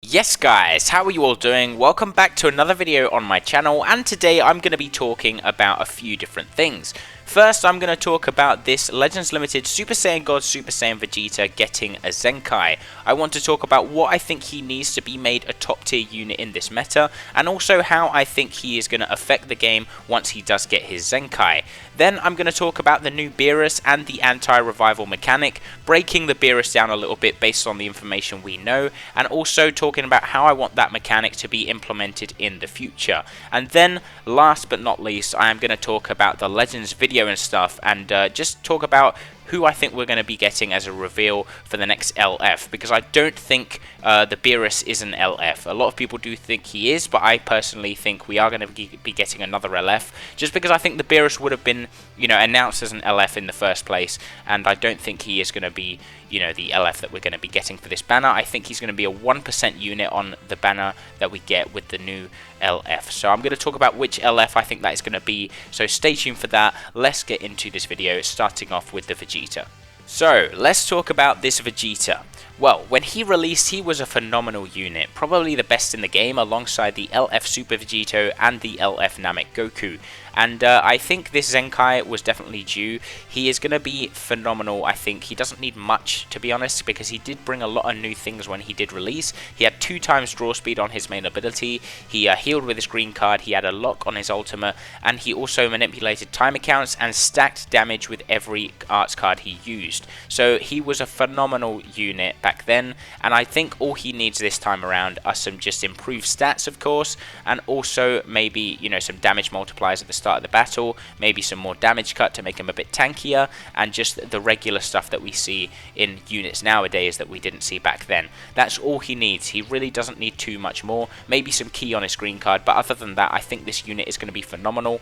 Yes guys, how are you all doing? Welcome back to another video on my channel, and today I'm going to be talking about a few different things. First, I'm going to talk about this Legends Limited Super Saiyan God Super Saiyan Vegeta getting a Zenkai. I want to talk about what I think he needs to be made a top tier unit in this meta, and also how I think he is going to affect the game once he does get his Zenkai. Then I'm going to talk about the new Beerus and the anti-revival mechanic, breaking the Beerus down a little bit based on the information we know, and also talking about how I want that mechanic to be implemented in the future. And then, last but not least, I am going to talk about the Legends video and stuff, and just talk about who I think we're going to be getting as a reveal for the next LF, because I don't think the Beerus is an LF. A lot of people do think he is, but I personally think we are going to be getting another LF, just because I think the Beerus would have been, announced as an LF in the first place, and I don't think he is going to be, the LF that we're going to be getting for this banner. I think he's going to be a 1% unit on the banner that we get with the new LF. So I'm going to talk about which LF I think that is going to be, so stay tuned for that. Let's get into this video, starting off with the Vegeta. So, let's talk about this Vegeta. Well, when he released, he was a phenomenal unit, probably the best in the game alongside the LF Super Vegeta and the LF Namek Goku. And I think this Zenkai was definitely due. He is going to be phenomenal. I think he doesn't need much, to be honest, because he did bring a lot of new things when he did release. He had 2 times draw speed on his main ability, he healed with his green card, he had a lock on his ultimate, and he also manipulated time accounts and stacked damage with every arts card he used. So he was a phenomenal unit back then, and I think all he needs this time around are some just improved stats, of course, and also maybe, some damage multipliers at the start of the battle, maybe some more damage cut to make him a bit tankier, and just the regular stuff that we see in units nowadays that we didn't see back then. That's all he needs. He really doesn't need too much more. Maybe some key on his green card, but other than that, I think this unit is going to be phenomenal.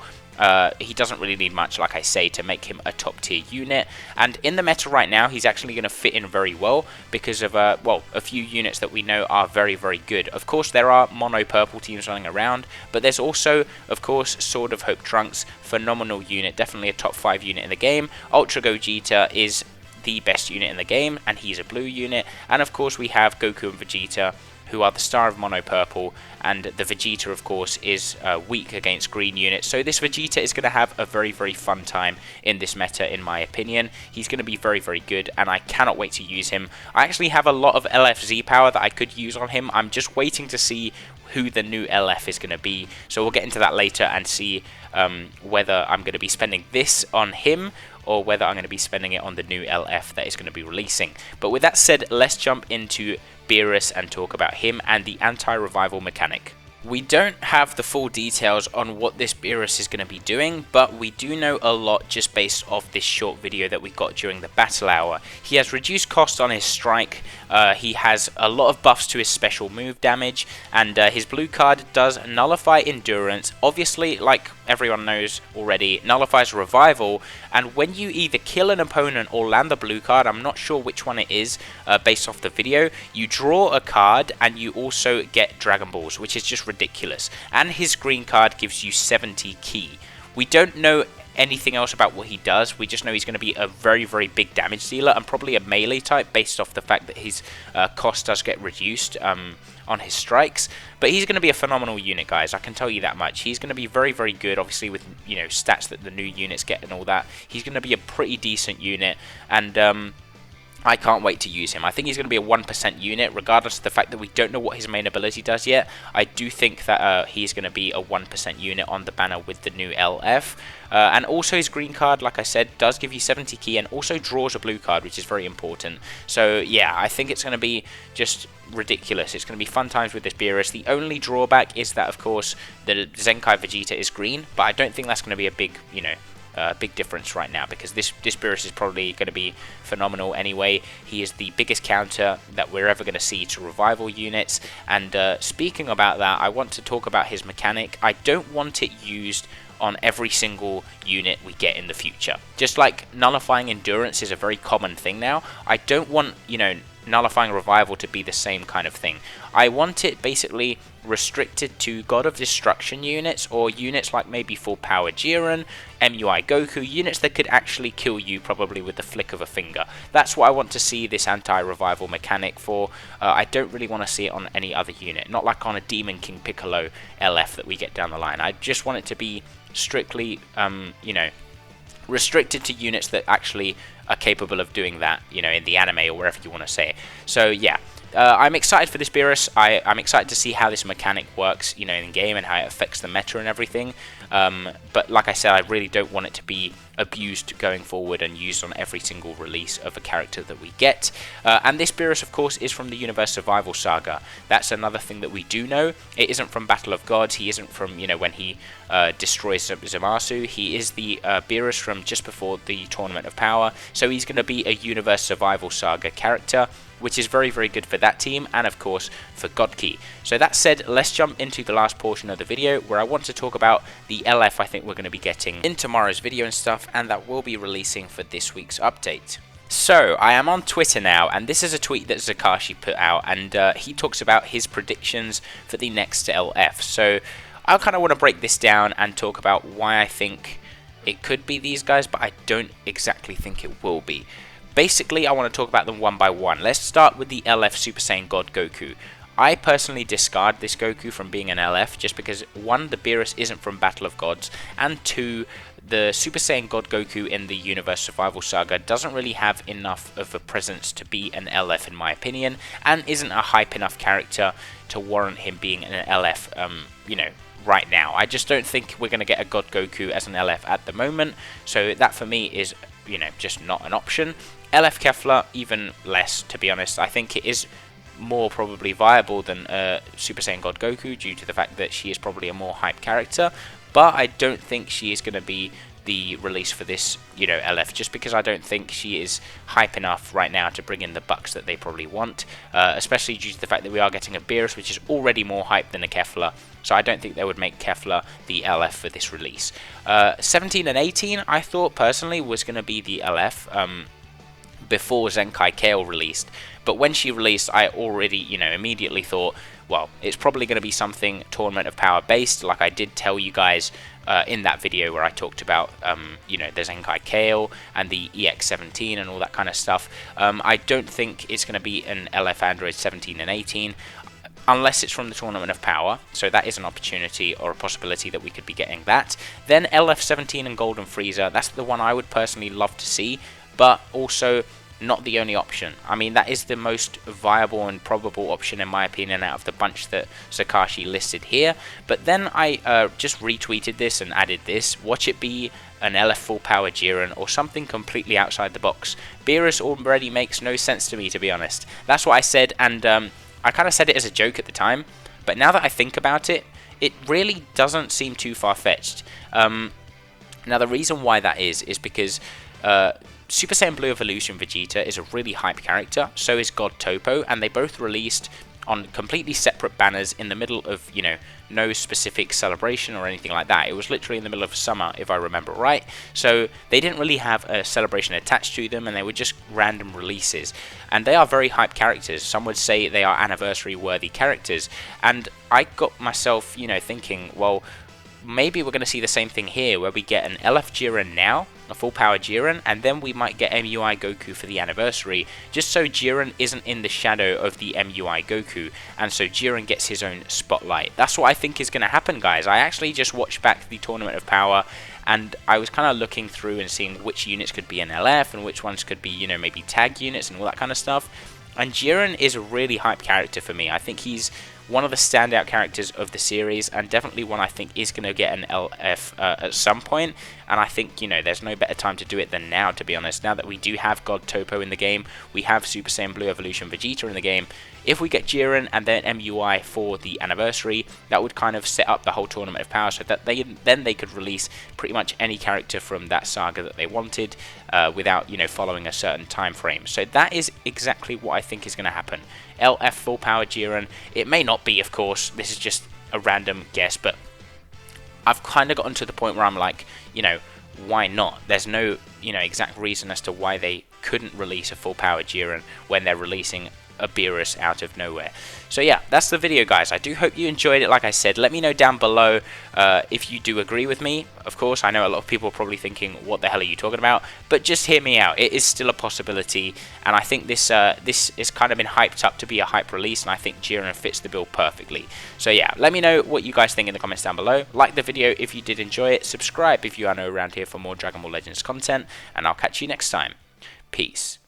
He doesn't really need much, like I say, to make him a top tier unit, and in the meta right now he's actually going to fit in very well because of a few units that we know are very, very good. Of course, there are mono purple teams running around, but there's also, of course, Sword of Hope Trunks, phenomenal unit, definitely a top 5 unit in the game. Ultra Gogeta is the best unit in the game, and he's a blue unit, and of course we have Goku and Vegeta, who are the star of mono purple, and the Vegeta, of course, is weak against green units. So this Vegeta is going to have a very, very fun time in this meta, in my opinion. He's going to be very, very good, and I cannot wait to use him. I actually have a lot of LF Z power that I could use on him. I'm just waiting to see who the new LF is going to be, so we'll get into that later and see whether I'm going to be spending this on him or whether I'm going to be spending it on the new LF that is going to be releasing. But with that said, let's jump into Beerus and talk about him and the anti-revival mechanic. We don't have the full details on what this Beerus is going to be doing, but we do know a lot just based off this short video that we got during the battle hour. He has reduced cost on his strike, he has a lot of buffs to his special move damage, and his blue card does nullify endurance. Obviously, like everyone knows already, nullifies revival, and when you either kill an opponent or land the blue card, I'm not sure which one it is based off the video, you draw a card and you also get Dragon Balls, which is just ridiculous. And his green card gives you 70 ki. We don't know anything else about what he does. We just know he's going to be a very, very big damage dealer and probably a melee type based off the fact that his cost does get reduced on his strikes. But he's going to be a phenomenal unit, guys. I can tell you that much. He's going to be very, very good, obviously, with stats that the new units get and all that. He's going to be a pretty decent unit, and I can't wait to use him. I think he's going to be a 1% unit, regardless of the fact that we don't know what his main ability does yet. I do think that he's going to be a 1% unit on the banner with the new LF. And also his green card, like I said, does give you 70 ki and also draws a blue card, which is very important. So yeah, I think it's going to be just ridiculous. It's going to be fun times with this Beerus. The only drawback is that, of course, the Zenkai Vegeta is green, but I don't think that's going to be a big, big difference right now, because this Beerus is probably going to be phenomenal anyway. He is the biggest counter that we're ever going to see to revival units, and speaking about that, I want to talk about his mechanic. I don't want it used on every single unit we get in the future. Just like nullifying endurance is a very common thing now, I don't want, Nullifying Revival to be the same kind of thing. I want it basically restricted to God of Destruction units, or units like maybe Full Power Jiren, MUI Goku, units that could actually kill you probably with the flick of a finger. That's what I want to see this anti-revival mechanic for. I don't really want to see it on any other unit, not like on a Demon King Piccolo LF that we get down the line. I just want it to be strictly, you know, restricted to units that actually are capable of doing that, you know, in the anime or wherever you want to say it. So yeah, I'm excited for this Beerus. I'm excited to see how this mechanic works, you know, in game and how it affects the meta and everything. But like I said, I really don't want it to be abused going forward and used on every single release of a character that we get. And this Beerus, of course, is from the Universe Survival Saga. That's another thing that we do know. It isn't from Battle of Gods. He isn't from, you know, when he destroys Zamasu. He is the Beerus from just before the Tournament of Power. So he's going to be a Universe Survival Saga character, which is very, very good for that team and, of course, for Godkey. So that said, let's jump into the last portion of the video where I want to talk about the LF I think we're going to be getting in tomorrow's video and stuff, and that will be releasing for this week's update. So, I am on Twitter now, and this is a tweet that Zakashi put out, and he talks about his predictions for the next LF. So, I kind of want to break this down and talk about why I think it could be these guys, but I don't exactly think it will be. Basically, I want to talk about them one by one. Let's start with the LF Super Saiyan God Goku. I personally discard this Goku from being an LF just because, one, the Beerus isn't from Battle of Gods, and two, the Super Saiyan God Goku in the Universe Survival Saga doesn't really have enough of a presence to be an LF in my opinion, and isn't a hype enough character to warrant him being an LF, you know, right now. I just don't think we're going to get a God Goku as an LF at the moment, so that for me is, you know, just not an option. LF Kefla, even less, to be honest. I think it is more probably viable than Super Saiyan God Goku due to the fact that she is probably a more hype character, but I don't think she is going to be the release for this, you know, LF, just because I don't think she is hype enough right now to bring in the bucks that they probably want, especially due to the fact that we are getting a Beerus, which is already more hype than a Kefla, so I don't think they would make Kefla the LF for this release. 17 and 18, I thought personally was going to be the LF, before Zenkai Kale released, but when she released I already, you know, immediately thought, well, it's probably going to be something Tournament of Power based, like I did tell you guys in that video where I talked about, you know, the Zenkai Kale and the EX17 and all that kind of stuff. I don't think it's going to be an LF Android 17 and 18, unless it's from the Tournament of Power, so that is an opportunity or a possibility that we could be getting that. Then LF 17 and Golden Frieza, that's the one I would personally love to see, but also not the only option. I mean, that is the most viable and probable option in my opinion out of the bunch that Sakashi listed here. But then I just retweeted this and added this. Watch it be an LF Full Power Jiren or something completely outside the box. Beerus already makes no sense to me, to be honest. That's what I said, and I kind of said it as a joke at the time, but now that I think about it, it really doesn't seem too far-fetched. Now the reason why that is because Super Saiyan Blue Evolution Vegeta is a really hype character, so is God Topo, and they both released on completely separate banners in the middle of, you know, no specific celebration or anything like that. It was literally in the middle of summer, if I remember right, so they didn't really have a celebration attached to them, and they were just random releases, and they are very hype characters. Some would say they are anniversary worthy characters, and I got myself, you know, thinking, well, maybe we're going to see the same thing here, where we get an LF Jiren now, a Full Power Jiren, and then we might get MUI Goku for the anniversary, just so Jiren isn't in the shadow of the MUI Goku, and so Jiren gets his own spotlight. That's what I think is going to happen, guys. I actually just watched back the Tournament of Power, and I was kind of looking through and seeing which units could be an LF, and which ones could be, you know, maybe tag units and all that kind of stuff. And Jiren is a really hype character for me. I think he's one of the standout characters of the series, and definitely one I think is going to get an LF at some point. And I think, you know, there's no better time to do it than now, to be honest. Now that we do have God Topo in the game, we have Super Saiyan Blue Evolution Vegeta in the game. If we get Jiren and then MUI for the anniversary, that would kind of set up the whole Tournament of Power, so that they could release pretty much any character from that saga that they wanted, without, you know, following a certain time frame. So that is exactly what I think is going to happen. LF Full Power Jiren. It may not be, of course. This is just a random guess, but I've kind of gotten to the point where I'm like, you know, why not? There's no, you know, exact reason as to why they couldn't release a full power Jiren when they're releasing a Beerus out of nowhere. So yeah, that's the video, guys. I do hope you enjoyed it. Like I said, let me know down below if you do agree with me. Of course, I know a lot of people are probably thinking, what the hell are you talking about? But just hear me out. It is still a possibility, and I think this is kind of been hyped up to be a hype release, and I think Jiren fits the bill perfectly. So yeah, let me know what you guys think in the comments down below. Like the video if you did enjoy it. Subscribe if you are new around here for more Dragon Ball Legends content, and I'll catch you next time. Peace.